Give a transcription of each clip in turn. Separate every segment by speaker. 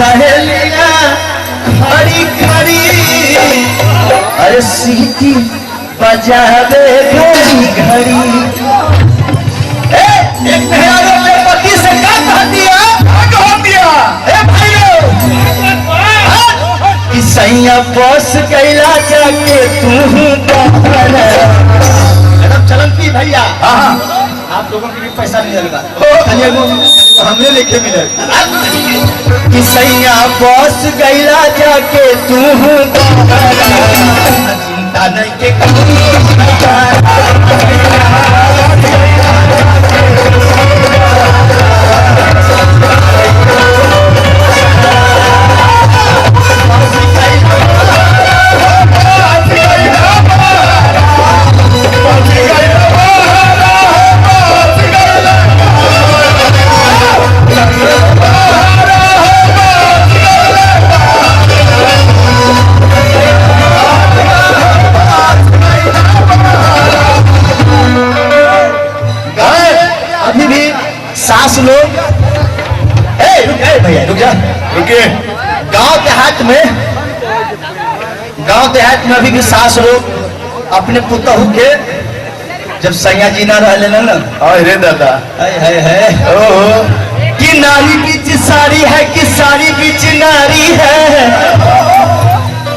Speaker 1: सहेलियां खड़ी खड़ी अरे सीटी बजावे घड़ी घड़ी। एक मेहरारू अपने पति से क्या कह दिया? सैया बस कैला जाके तू मैडम चलंती भैया। आप लोगों के लिए पैसा मिलेगा हमने लेके मिले कि सैया बस कैला जाके तू चिंता नहीं के सास लोग भैया रुक जा रुकिए। गांव देहात में अभी भी सास लोग अपने पुतहू के जब सैया जी ना रह लेना ना अरे दादा है कि नारी बीच साड़ी है कि साड़ी बीच नारी है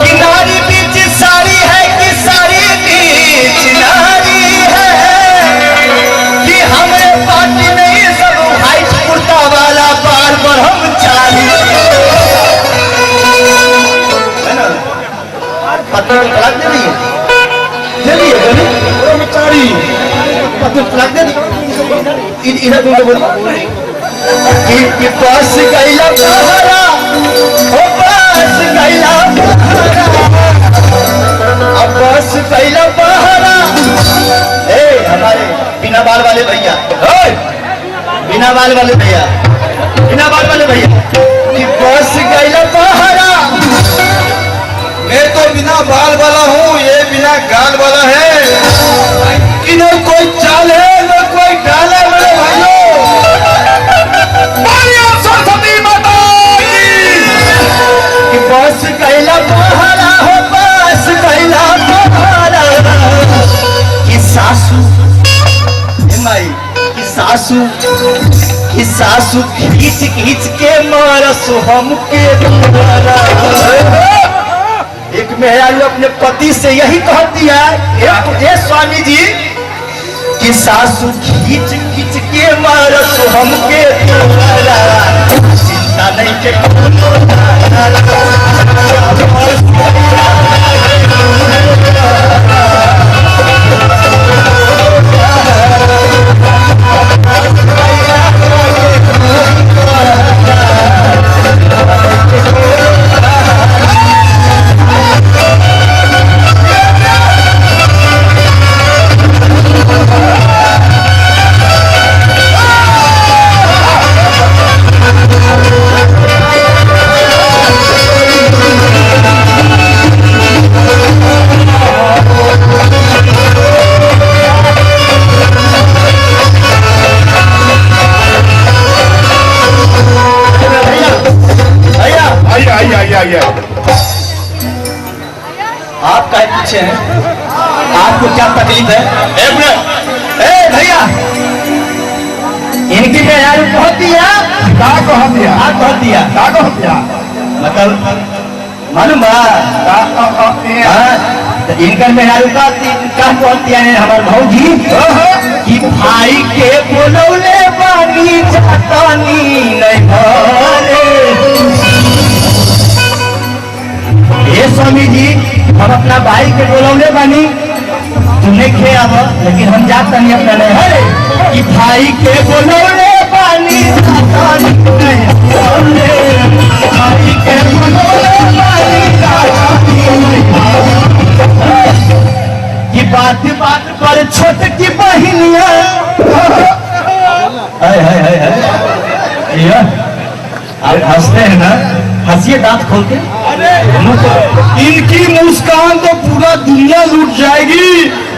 Speaker 1: कि नारी बीच साड़ी है कि साड़ी बीच नारी है कि हमें पार्टी नहीं सब हाइट कुर्ता वाला बार बार हम चाली है ना पता लग दे रही है चारी पता लग दे इधर बोलो कि बस गैला बहरा ओ बस गैला बहरा अब बस गैला बहरा। हमारे बिना बाल वाले भैया बिना बाल वाले भैया कि बस गैला बहरा। मैं तो बिना बाल वाला हूँ ये बिना गाल वाला है कि न कोई चाल है न कोई डाल है मेरे भाइयों। बस कैला बहरा हो बस कैला बहरा कि सासू माई कि सासू खींच खींच के मारस हमके द्वारा। एक मेहरारू अपने पति से यही कहती है स्वामी जी कि सासू खींच खींच के मारस हमके द्वारा चिंता नहीं के आप काहे पीछे हैं? आपको क्या तकलीफ है? भैया इनकी मेहरारू कह दिया मतलब मालूम इनका मेहरारू का कह दिया है हमारे भौजी कि भाई के बोलौले बानी जातानी नहीं भरे। ये स्वामी जी हम अपना भाई के बोलौले बानी तुमने खे अब लेकिन हम जाता नहीं अपना नहीं है कि भाई के बोलौले बानी जातानी नहीं भरे। भाई के बोलौले बानी जातानी नहीं भरे। कि बात बात पर छोट की बहनिया आप हंसते हैं ना हंसिए दांत खोल के।
Speaker 2: इनकी मुस्कान तो पूरा दुनिया लूट जाएगी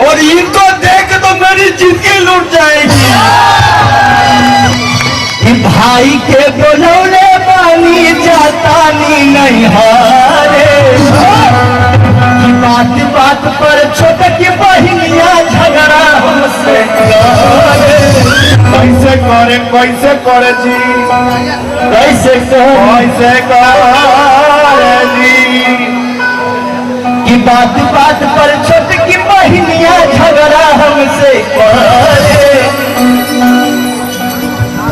Speaker 2: और इनको देख तो मेरी जिंदगी लूट जाएगी।
Speaker 1: भाई के बोलौले पानी जाता नहीं हारे। कि बात बात पर छोट की बहनिया झगड़ा हमसे करे।
Speaker 2: कैसे करे जी,
Speaker 1: कैसे
Speaker 2: करे जी।
Speaker 1: कि बात बात पर छोट की बहनिया झगड़ा हमसे करे।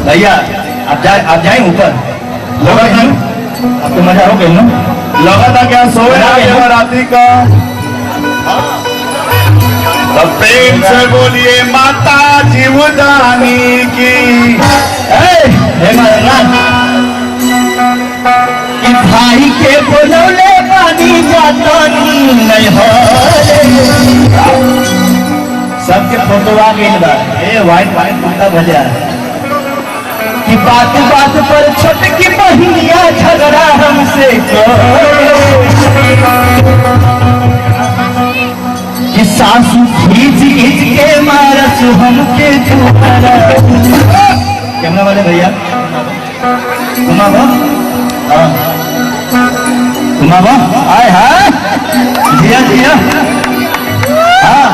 Speaker 1: भैया आप जाए ऊपर,
Speaker 2: लगा था
Speaker 1: आपको मजा हो गई ना?
Speaker 2: लगा था क्या सोए आगे रात्रि का। तब प्रेम से बोलिए माता जीवदानी की।
Speaker 1: कि भाई के बोलौले पानी जातानी नहीं हारे। सबके फोटो आ गई बा, वाइट कुत्ता भजा। कि बात बात पर छोट की बहनिया झगड़ा हमसे करे। कि सासू खींच खींच के मारस हमके दुआरा। कैमरा वाले भैया घुमाबो, हाँ घुमाबो, आए हाँ जिया जिया, हाँ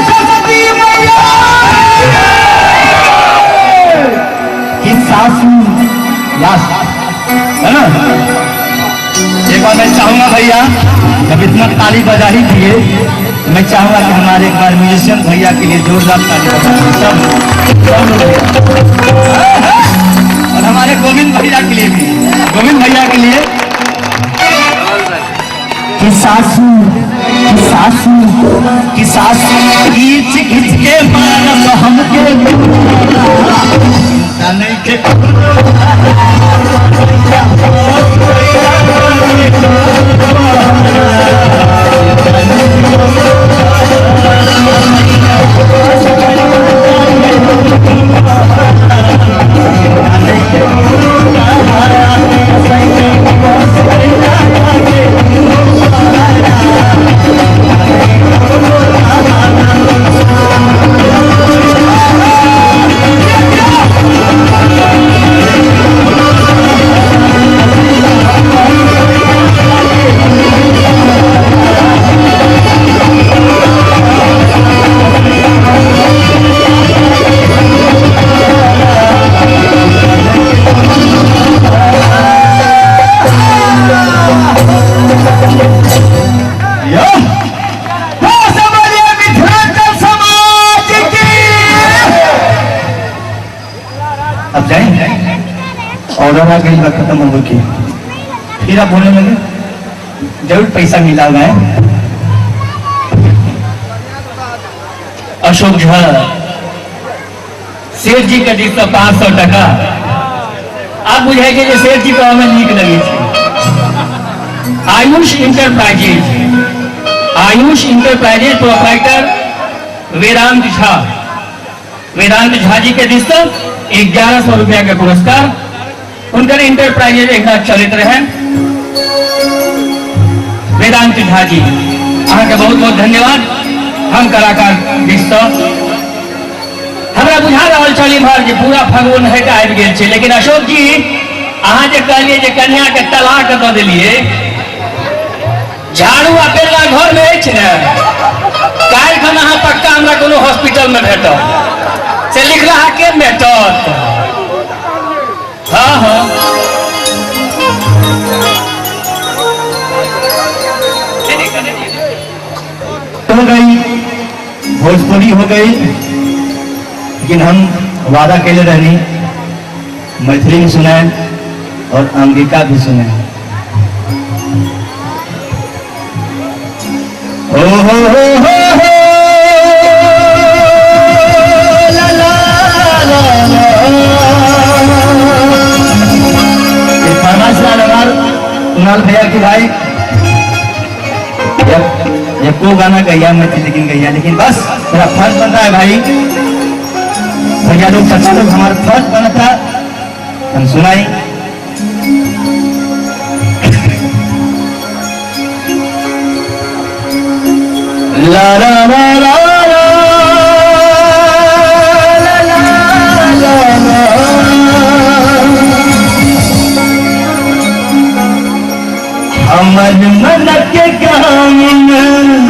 Speaker 1: सरस्वती मैया की सासू लास्ट है ना। एक बार मैं चाहूंगा भैया, जब इतना ताली बजा ही दिए, मैं चाहूंगा कि हमारे एक बार म्यूजिशियन भैया के लिए जोरदार ताली बजाएं सब। और हमारे गोविंद भैया के लिए भी, गोविंद भैया के लिए। कि सासू खींच खींच के मारस हमके नहीं के। अब जाए ऑर्डर आ गई, खत्म हो गई। फिर आप बोलने लगे जरूर पैसा मिला हुआ है। अशोक झा सेठ जी का दी 500 टका आप बुझाए कि सेठ जी को हमें नीक लगी थी। आयुष इंटरप्राइजेज प्रोप्राइटर वेदांत झा जी के दिस 1100 रुपया के पुरस्कार। उनकर इंटरप्राइजेज एक चलित रहे। वेदांत झा जी अहाँ के बहुत बहुत धन्यवाद। हम कलाकार दिस हमरा बुझा रहा चली भर जे पूरा फगुन हट आबि गेल छै, लेकिन अशोक जी अहाँ जे कहलिए जे कन्या के तलाक दऽ देलिए, झाड़ू आ बेलना घर में अछि ने, काल्हि खन अहाँ पक्का हमरा कोनो हॉस्पिटल में भेटत से लिख रहा के भेटत। हाँ हाँ हो गई, भोजपुरी हो गई, लेकिन हम वादा के लिए रहनी मैथिली भी सुनाए और अंगिका भी सुनाए। हो ला ला ला कुणाल भैया की भाई को गाना गैया मैथिली लेकिन गैया, लेकिन बस थोड़ा फर्ज बनता है भाई। भैया लोग चाचा लोग हमारा फर्ज बनता, हम सुनाई। ला ला ला ला गाँव में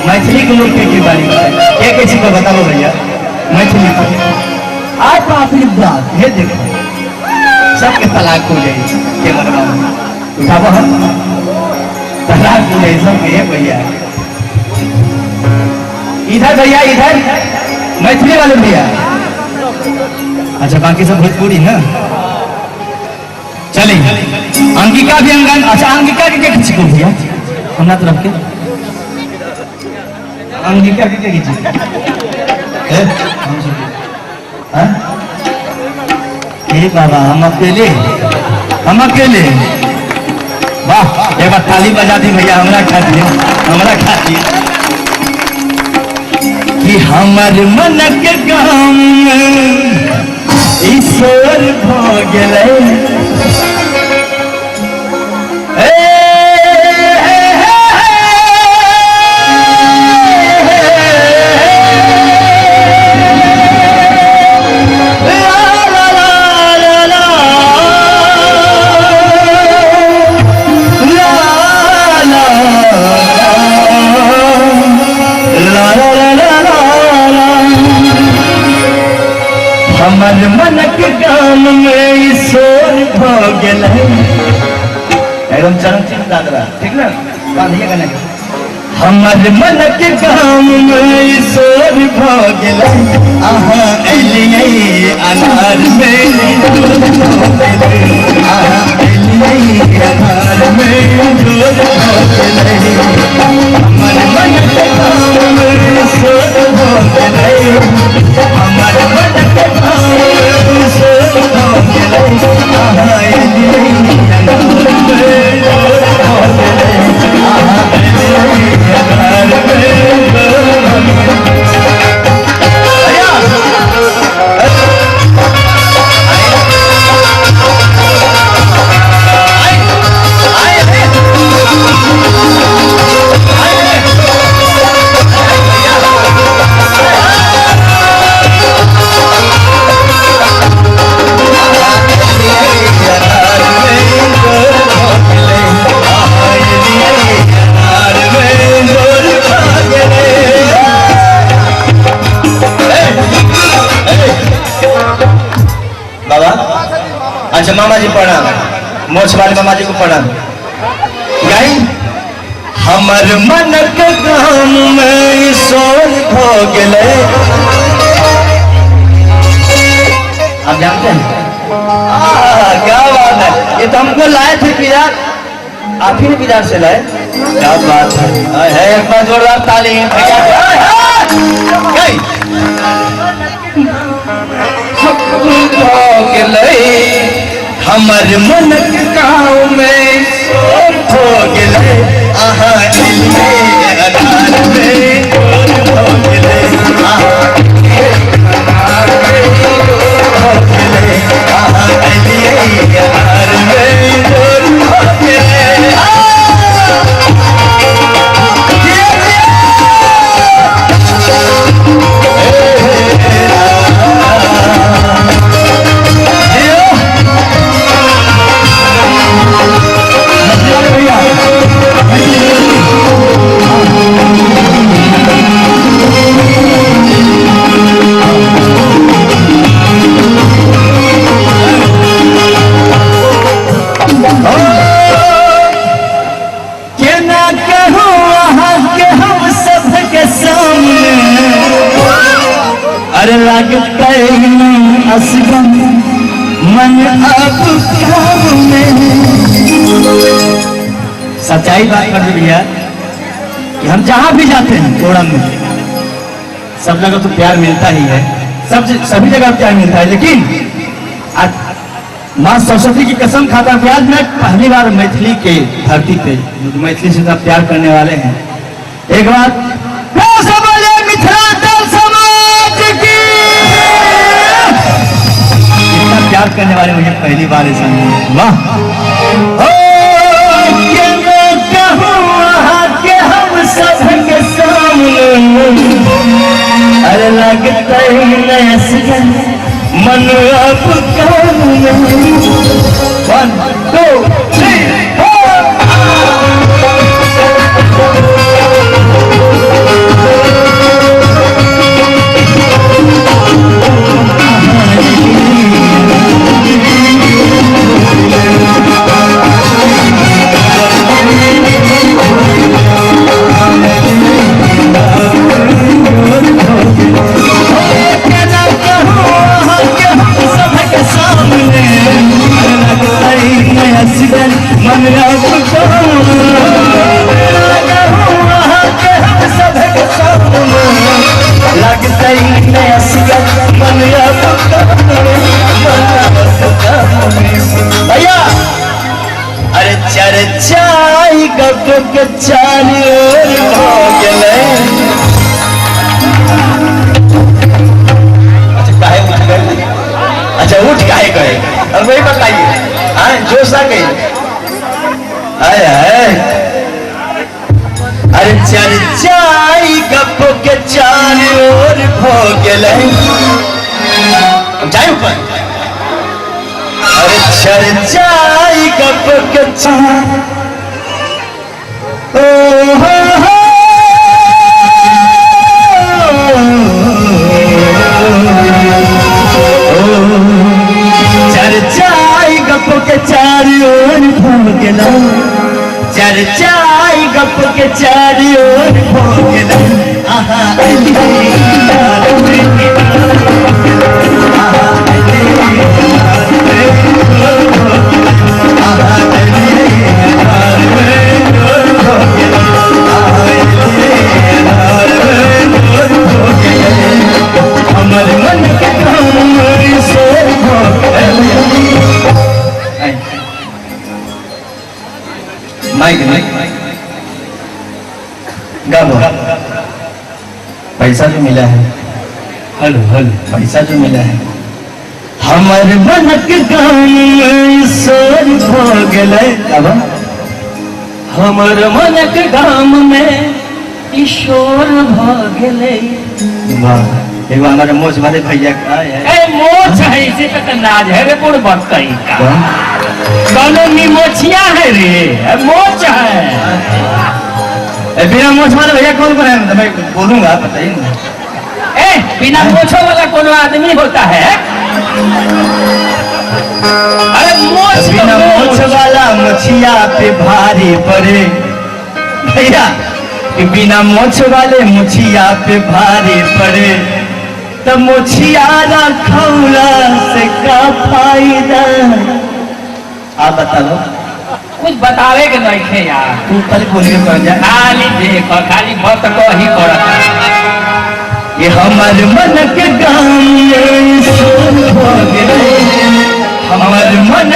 Speaker 1: मैथिली के लोग के बारे में एक किसी को बताओ भैया मैथिली आज तो आपकी बात ये देखो सबके तलाक हो जाए के मनवा उठाबो हम तलाक हो जाए सबके भैया इधर भैया इधर मैथिली वाले भैया अच्छा बाकी सब भोजपुरी ना चलिए अंगिका भी अंगन अच्छा अंगिका के किसी को भैया हमरा तरफ के अंगिका के किसी बाबा हम अकेले वाह एक बार ताली बजा दी भैया हमरा खातिर कि हमर मन के काम ईश्वर भ गेलै हमर मन के गान में ईश्वर भ गेलै एकदम चरण चिन्ह दादरा ठीक ना बांधिए गाना हमर मन के गान में ईश्वर भ गेलै अहाँ एलियै अनार में अहाँ एलियै अनार में जोर भ गेलै हमर मन के गान में ईश्वर भ गेलै हमर मन के अच्छा मामा जी प्रणाम मोछ वाले मामा जी को प्रणाम गाई हमर मन के गाम में ईश्वर भ गेलै आप जानते हैं क्या बात है ये तो हमको लाए थे बिहार आप ही बिहार से लाए क्या बात है एक बार जोरदार ताली हमर मन के गाँव में शोर हो गेलै अहाँ एलियै अनार में जोर हो गेलै अहाँ अनार में जोर हो गेलै अहाँ एलियै अनार में जोर हो गेलै अरे लगता असगम मन अब काम में सच्चाई बात कर भैया कि हम जहां भी जाते हैं फोरम में सब जगह तो प्यार मिलता ही है सभी जगह प्यार मिलता है लेकिन माँ सरस्वती की कसम खाता हूं आज मैं पहली बार मैथिली के धरती पे मैथिली से सब प्यार करने वाले हैं एक बात प्यार करने वाले मुझे पहली बार ऐसा नहीं वाह के हम सब के सामने अरे लगता है मन अब काम में 1 2 3 4 चर्चाई गप के चार ओर हो गए जाए ऊपर। अरे चर्चाई गप के चार ओ हो चर्चाई गप के चार ओर हो गए चर्चाई गप के चारी ओर हो गया आहा हमर मन के काम से माइक गाओ पैसा जो मिला है हेलो हेलो पैसा जो मिला है हमर मनक गाम ईश्वर हो गए अब हमर मनक गाम में ईश्वर हो गए। वाह एगो हमारे मोच वाले भैया का है
Speaker 3: ए मोच है इसे तो नाज है रे बुढ़ बकई का कौनो निमोचिया है रे मोच है।
Speaker 1: बिना मोछ वाले भैया कौन पर है मैं बोलूंगा बताइए ना।
Speaker 3: ए बिना मोछो वाला कोनो आदमी होता है? अरे मोछ
Speaker 1: बिना मोछ वाला मछिया पे भारी पड़े भैया कि बिना मोछ वाले मुछिया पे भारी पड़े तब मुछिया रखौला से का फायदा। आप बता दो
Speaker 3: कुछ बतावे के नहीं थे यार
Speaker 1: तू पहले बोलिए पड़ जा
Speaker 3: खाली देखो खाली मत को ही पड़ा
Speaker 1: ये हमार मन के गाम में सुर हो गए हमर मन